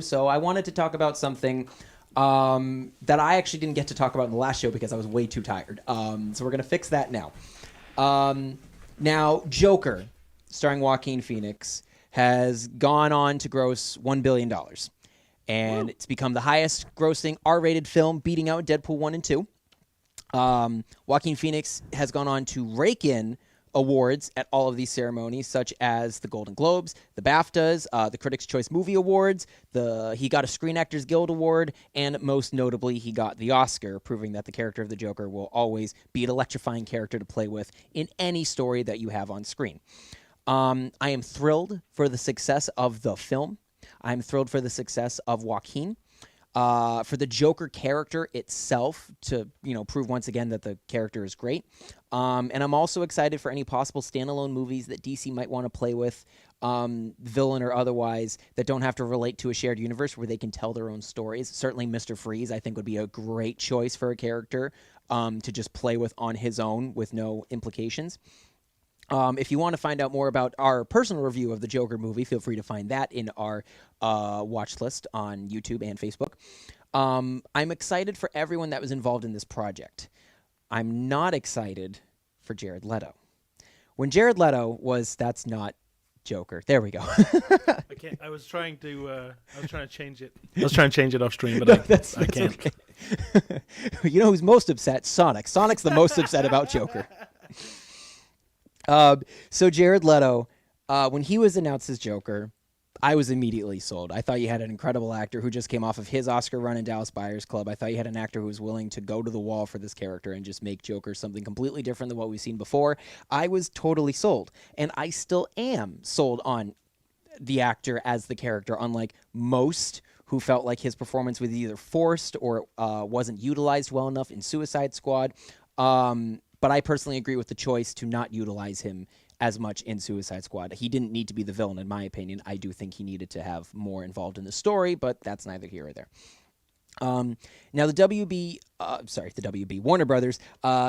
So I wanted to talk about something that I actually didn't get to talk about in the last show because I was way too tired. So we're going to fix that now. Now, Joker, starring Joaquin Phoenix, has gone on to gross $1 billion. And It's become the highest grossing R-rated film, beating out Deadpool 1 and 2. Joaquin Phoenix has gone on to rake in awards at all of these ceremonies, such as the Golden Globes, the BAFTAs, the Critics' Choice Movie Awards. He got a Screen Actors Guild Award, and most notably, he got the Oscar, proving that the character of the Joker will always be an electrifying character to play with in any story that you have on screen. I am thrilled for the success of the film. I'm thrilled for the success of Joaquin. For the Joker character itself to, prove once again that the character is great. And I'm also excited for any possible standalone movies that DC might want to play with, villain or otherwise, that don't have to relate to a shared universe where they can tell their own stories. Certainly Mr. Freeze, I think, would be a great choice for a character to just play with on his own with no implications. If you want to find out more about our personal review of the Joker movie, feel free to find that in our watch list on YouTube and Facebook. I'm excited for everyone that was involved in this project. I'm not excited for Jared Leto. When Jared Leto that's not Joker. There we go. I can't. I was trying to change it. I was trying to change it off stream, but I can't. Okay. You know who's most upset? Sonic. Sonic's the most upset about Joker. So Jared Leto, when he was announced as Joker, I was immediately sold. I thought you had an incredible actor who just came off of his Oscar run in Dallas Buyers Club. I thought you had an actor who was willing to go to the wall for this character and just make Joker something completely different than what we've seen before. I was totally sold, and I still am sold on the actor as the character, unlike most who felt like his performance was either forced or wasn't utilized well enough in Suicide Squad. But I personally agree with the choice to not utilize him as much in Suicide Squad. He didn't need to be the villain, in my opinion. I do think he needed to have more involved in the story, but that's neither here or there. Now, the Warner Brothers,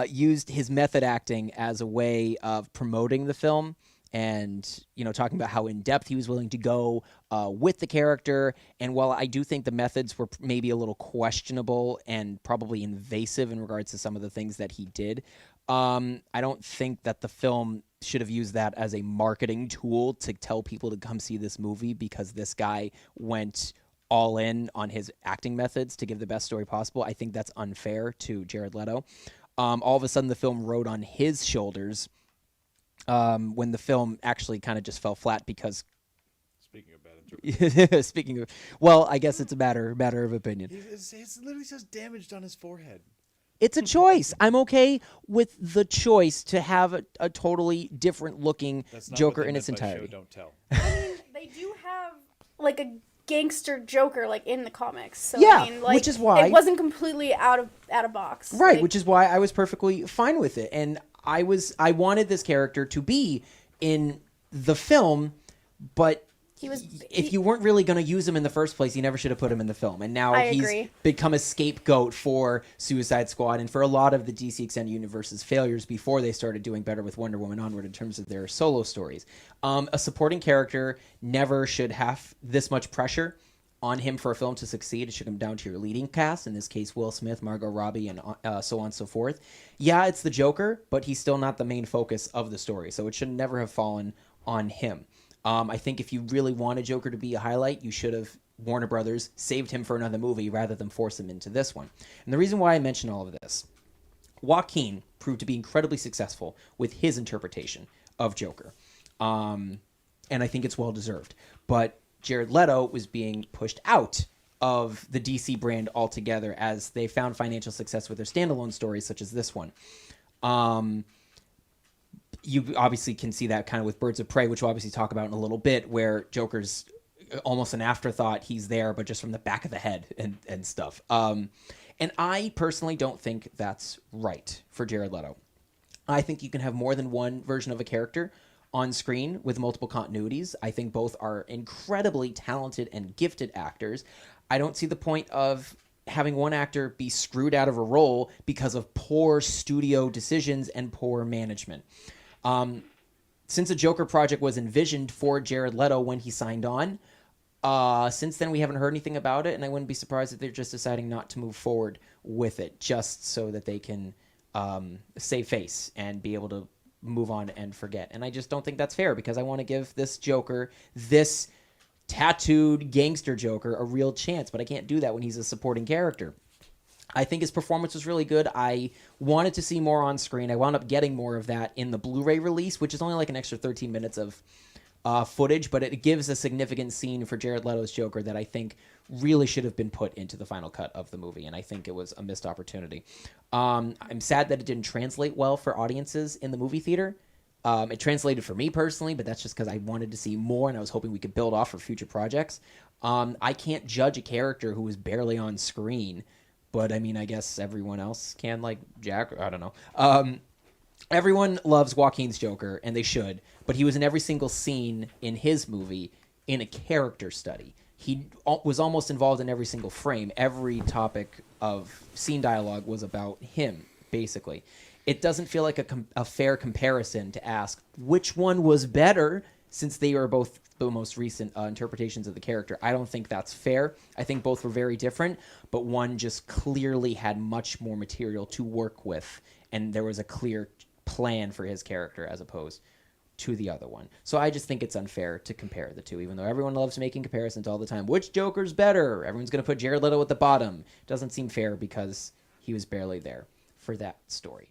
used his method acting as a way of promoting the film and, talking about how in-depth he was willing to go with the character. And while I do think the methods were maybe a little questionable and probably invasive in regards to some of the things that he did, I don't think that the film should have used that as a marketing tool to tell people to come see this movie because this guy went all in on his acting methods to give the best story possible. I think that's unfair to Jared Leto. All of a sudden, the film rode on his shoulders when the film actually kind of just fell flat because... Speaking of bad interpretation. Well, I guess it's a matter of opinion. It literally says damaged on his forehead. It's a choice. I'm okay with the choice to have a totally different looking Joker in its entirety. Show, don't tell. I mean, they do have like a gangster Joker like in the comics. So yeah, I mean, like, which is why it wasn't completely out of box. Right, like, which is why I was perfectly fine with it, and I wanted this character to be in the film, but if you weren't really going to use him in the first place, you never should have put him in the film. And now he's become a scapegoat for Suicide Squad and for a lot of the DC Extended Universe's failures before they started doing better with Wonder Woman onward in terms of their solo stories. A supporting character never should have this much pressure on him for a film to succeed. It should come down to your leading cast, in this case Will Smith, Margot Robbie, and so on and so forth. Yeah, it's the Joker, but he's still not the main focus of the story, so it should never have fallen on him. I think if you really wanted Joker to be a highlight, you should have, Warner Brothers, saved him for another movie rather than force him into this one. And the reason why I mention all of this, Joaquin proved to be incredibly successful with his interpretation of Joker. And I think it's well-deserved. But Jared Leto was being pushed out of the DC brand altogether as they found financial success with their standalone stories, such as this one. You obviously can see that kind of with Birds of Prey, which we'll obviously talk about in a little bit, where Joker's almost an afterthought. He's there, but just from the back of the head and stuff. And I personally don't think that's right for Jared Leto. I think you can have more than one version of a character on screen with multiple continuities. I think both are incredibly talented and gifted actors. I don't see the point of having one actor be screwed out of a role because of poor studio decisions and poor management. Since a Joker project was envisioned for Jared Leto when he signed on, Since then, we haven't heard anything about it, and I wouldn't be surprised if they're just deciding not to move forward with it, just so that they can save face and be able to move on and forget. And I just don't think that's fair, because I want to give this Joker, this tattooed gangster Joker, a real chance, but I can't do that when he's a supporting character. I think his performance was really good. I wanted to see more on screen. I wound up getting more of that in the Blu-ray release, which is only like an extra 13 minutes of footage, but it gives a significant scene for Jared Leto's Joker that I think really should have been put into the final cut of the movie, and I think it was a missed opportunity. I'm sad that it didn't translate well for audiences in the movie theater. It translated for me personally, but that's just because I wanted to see more, and I was hoping we could build off for future projects. I can't judge a character who was barely on screen, but I mean, I guess everyone else can, like Jack. I don't know. Everyone loves Joaquin's Joker, and they should, but he was in every single scene in his movie in a character study. He was almost involved in every single frame. Every topic of scene dialogue was about him, basically. It doesn't feel like a fair comparison to ask which one was better, since they are both the most recent interpretations of the character. I don't think that's fair. I think both were very different, but one just clearly had much more material to work with, and there was a clear plan for his character as opposed to the other one. So I just think it's unfair to compare the two, even though everyone loves making comparisons all the time. Which Joker's better? Everyone's going to put Jared Leto at the bottom. Doesn't seem fair because he was barely there for that story.